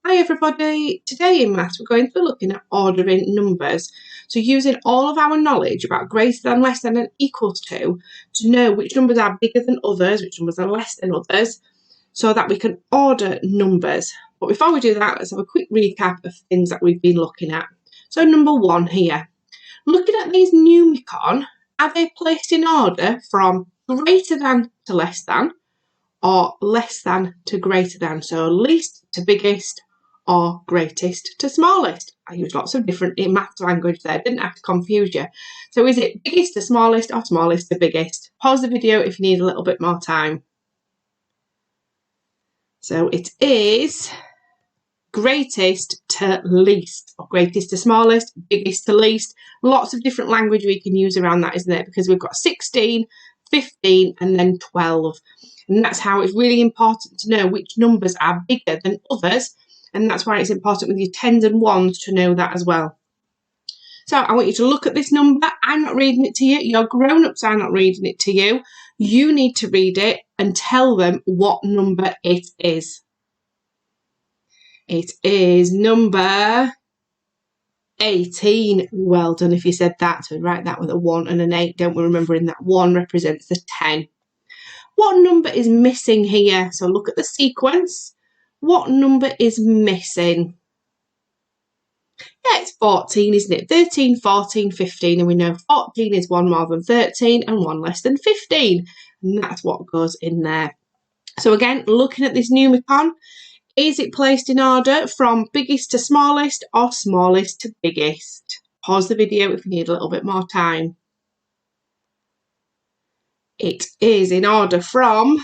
Hi everybody, today in maths we're going to be looking at ordering numbers. So using all of our knowledge about greater than, less than and equals to know which numbers are bigger than others, which numbers are less than others, so that we can order numbers. But before we do that, let's have a quick recap of things that we've been looking at. So number one here, looking at these numicon, are they placed in order from greater than to less than, or less than to greater than? So least to biggest, or greatest to smallest. I used lots of different math language there, didn't have to confuse you. So is it biggest to smallest or smallest to biggest? Pause the video if you need a little bit more time. So it is greatest to least, or greatest to smallest, biggest to least. Lots of different language we can use around that, isn't there? Because we've got 16, 15 and then 12. And that's how it's really important to know which numbers are bigger than others. And that's why it's important with your tens and ones to know that as well. So I want you to look at this number. I'm not reading it to you. Your grown-ups are not reading it to you. You need to read it and tell them what number it is. It is number 18. Well done if you said that. So write that with a 1 and an 8. Don't we, remembering that 1 represents the 10. What number is missing here? So look at the sequence. What number is missing? Yeah, it's 14, isn't it? 13, 14, 15. And we know 14 is 1 more than 13 and 1 less than 15. And that's what goes in there. So again, looking at this numicon, is it placed in order from biggest to smallest or smallest to biggest? Pause the video if you need a little bit more time. It is in order from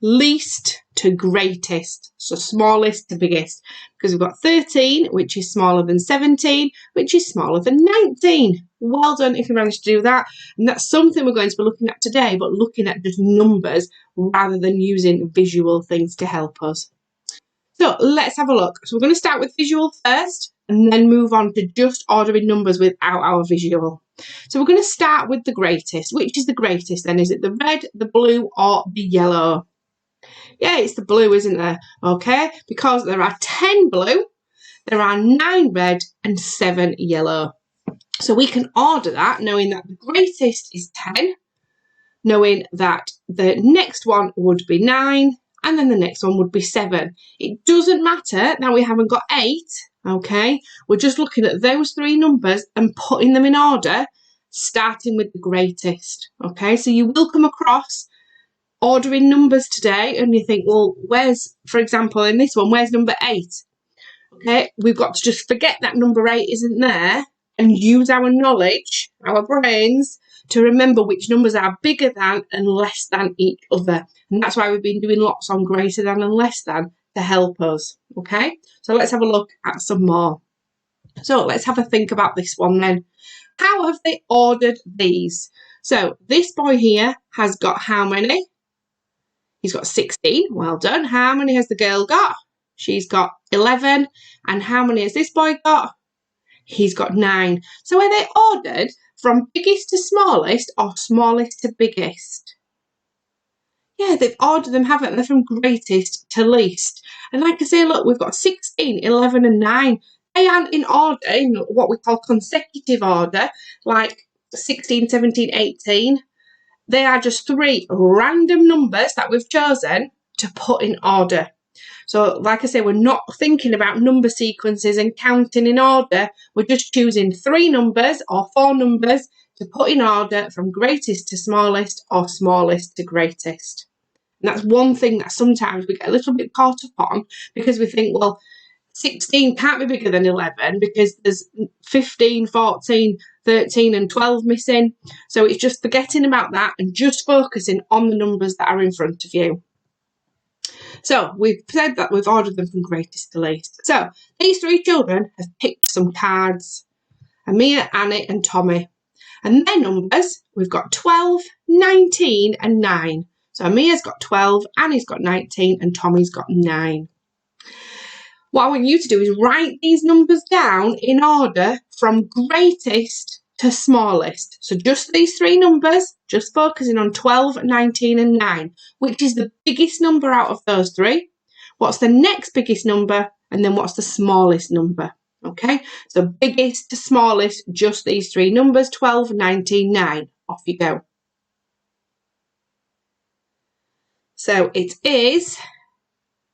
least to greatest, so smallest to biggest, because we've got 13, which is smaller than 17, which is smaller than 19. Well done if you managed to do that. And that's something we're going to be looking at today, but looking at just numbers rather than using visual things to help us. So let's have a look. So we're going to start with visual first and then move on to just ordering numbers without our visual. So we're going to start with the greatest. Which is the greatest then? Is it the red, the blue or the yellow? Yeah, it's the blue, isn't there? Okay, because there are 10 blue, there are 9 red and 7 yellow. So we can order that knowing that the greatest is 10, knowing that the next one would be 9, and then the next one would be 7. It doesn't matter, now we haven't got 8, okay? We're just looking at those 3 numbers and putting them in order, starting with the greatest, okay? So you will come across ordering numbers today and you think, well, where's, for example, in this one, where's number 8? Okay, we've got to just forget that number 8 isn't there and use our knowledge, our brains, to remember which numbers are bigger than and less than each other. And that's why we've been doing lots on greater than and less than to help us. Okay, so let's have a look at some more. So let's have a think about this one then. How have they ordered these? So this boy here has got how many? He's got 16. Well done. How many has the girl got? She's got 11. And how many has this boy got? He's got 9. So are they ordered from biggest to smallest or smallest to biggest? Yeah, they've ordered them, haven't they, from greatest to least. And like I say, look, we've got 16, 11 and 9. They aren't in order, in what we call consecutive order, like 16, 17, 18. They are just 3 random numbers that we've chosen to put in order. So like I say, we're not thinking about number sequences and counting in order. We're just choosing 3 numbers or 4 numbers to put in order from greatest to smallest or smallest to greatest. And that's one thing that sometimes we get a little bit caught up on because we think, well, 16 can't be bigger than 11 because there's 15, 14, 13 and 12 missing. So it's just forgetting about that and just focusing on the numbers that are in front of you. So we've said that we've ordered them from greatest to least. So these 3 children have picked some cards. Amia, Annie and Tommy. And their numbers, we've got 12, 19 and 9. So Amia's got 12, Annie's got 19 and Tommy's got 9. What I want you to do is write these numbers down in order from greatest to smallest. So just these 3 numbers, just focusing on 12, 19 and 9, which is the biggest number out of those 3. What's the next biggest number? and then what's the smallest number? Okay, so biggest to smallest, just these three numbers, 12, 19, 9. Off you go. So it is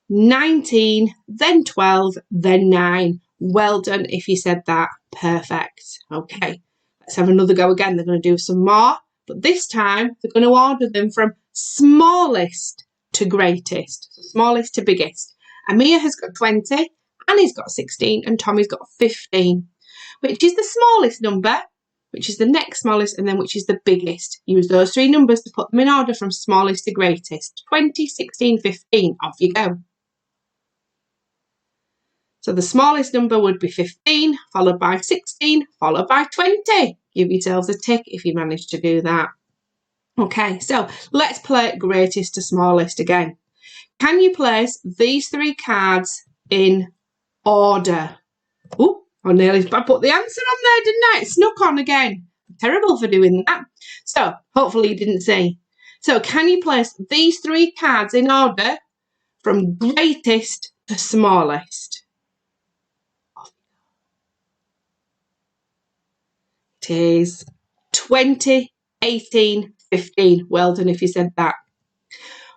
19, then 12, then 9. Well done if you said that. Perfect. Okay, let's have another go again. They're going to do some more, but this time they're going to order them from smallest to greatest. So smallest to biggest. Amir has got 20, Annie's got 16, and Tommy's got 15. Which is the smallest number, which is the next smallest, and then which is the biggest. Use those three numbers to put them in order from smallest to greatest. 20, 16, 15. Off you go. So the smallest number would be 15, followed by 16, followed by 20. Give yourselves a tick if you managed to do that. Okay, so let's play greatest to smallest again. Can you place these three cards in order? Oh, I nearly put the answer on there, didn't I? It snuck on again. I'm terrible for doing that. So hopefully you didn't see. So can you place these three cards in order from greatest to smallest? It is 20, 18, 15. Well done if you said that.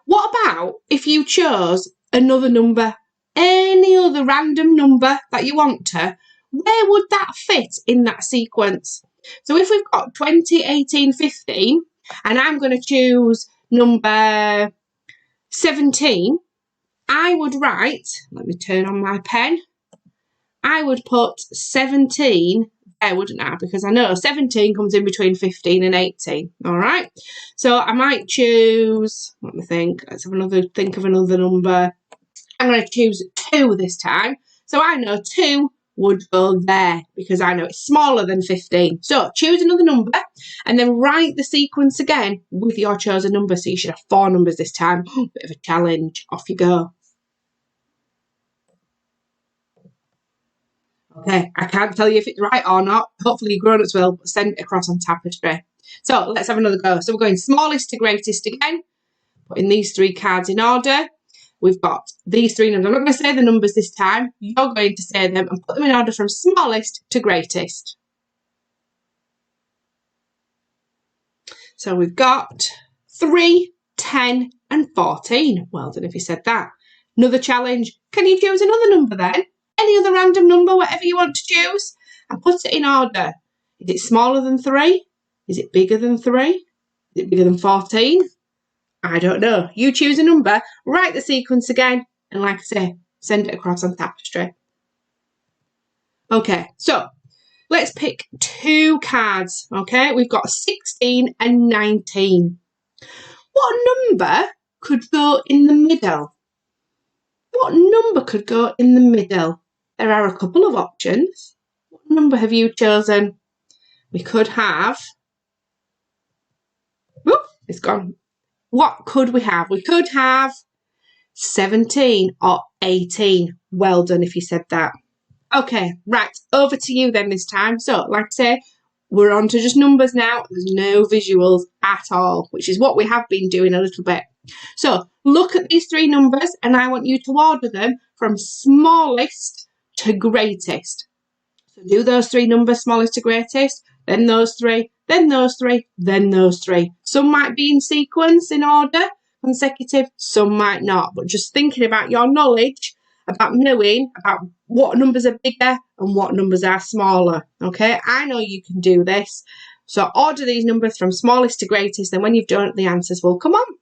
What about if you chose another number, any other random number that you want to? Where would that fit in that sequence? So if we've got 20, 18, 15, and I'm going to choose number 17, I would write, let me turn on my pen, I would put 17 there, wouldn't I? Because I know 17 comes in between 15 and 18. All right. So I might choose, let me think. Let's have think of another number. I'm going to choose 2 this time. So I know 2 would go there because I know it's smaller than 15. So choose another number and then write the sequence again with your chosen number. So you should have 4 numbers this time. Bit of a challenge. Off you go. Okay, I can't tell you if it's right or not. Hopefully grown-ups will send it across on tapestry. So let's have another go. So we're going smallest to greatest again. Putting these 3 cards in order. We've got these 3 numbers. I'm not going to say the numbers this time. You're going to say them and put them in order from smallest to greatest. So we've got 3, 10 and 14. Well done if you said that. Another challenge. Can you choose another number then? Any other random number, whatever you want to choose, and put it in order. Is it smaller than 3? Is it bigger than 3? Is it bigger than 14? I don't know. You choose a number, write the sequence again, and like I say, send it across on tapestry. Okay, so let's pick 2 cards. Okay, we've got 16 and 19. What number could go in the middle? What number could go in the middle? There are a couple of options. What number have you chosen? We could have... Whoop, it's gone. What could we have? We could have 17 or 18. Well done if you said that. Okay, right, over to you then this time. So, like I say, we're on to just numbers now. There's no visuals at all, which is what we have been doing a little bit. So, look at these 3 numbers and I want you to order them from smallest to greatest. So do those 3 numbers, smallest to greatest, then those 3, then those 3, then those 3. Some might be in sequence, in order, consecutive, some might not. But just thinking about your knowledge, about knowing about what numbers are bigger and what numbers are smaller. Okay, I know you can do this. So order these numbers from smallest to greatest, and when you've done it, the answers will come on.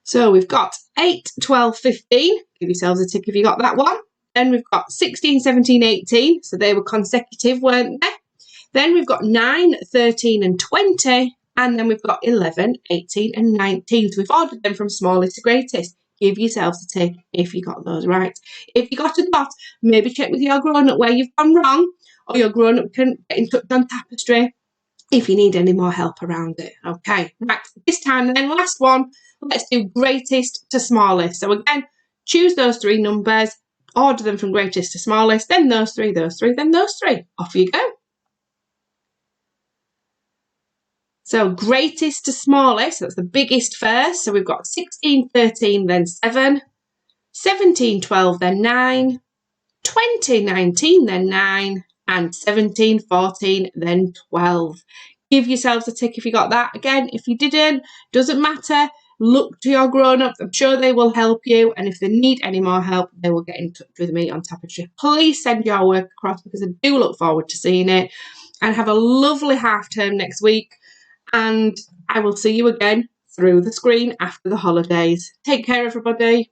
So we've got 8, 12, 15. Give yourselves a tick if you got that one. Then we've got 16, 17, 18. So they were consecutive, weren't they? Then we've got 9, 13 and 20. And then we've got 11, 18 and 19. So we've ordered them from smallest to greatest. Give yourselves a tick if you got those right. If you got a dot, maybe check with your grown-up where you've gone wrong. Or your grown-up can get in touch on tapestry if you need any more help around it. Okay, right, this time then, last one. Let's do greatest to smallest. So again, choose those 3 numbers, order them from greatest to smallest, then those 3, then those 3. Off you go. So greatest to smallest, that's the biggest first. So we've got 16, 13, then 7. 1712 then 9, 2019 then 9, and 1714 then 12. Give yourselves a tick if you got that. Again, if you didn't, doesn't matter. Look to your grown-ups. I'm sure they will help you. And if they need any more help, they will get in touch with me on Tapestry. Please send your work across because I do look forward to seeing it. And have a lovely half term next week. And I will see you again through the screen after the holidays. Take care, everybody.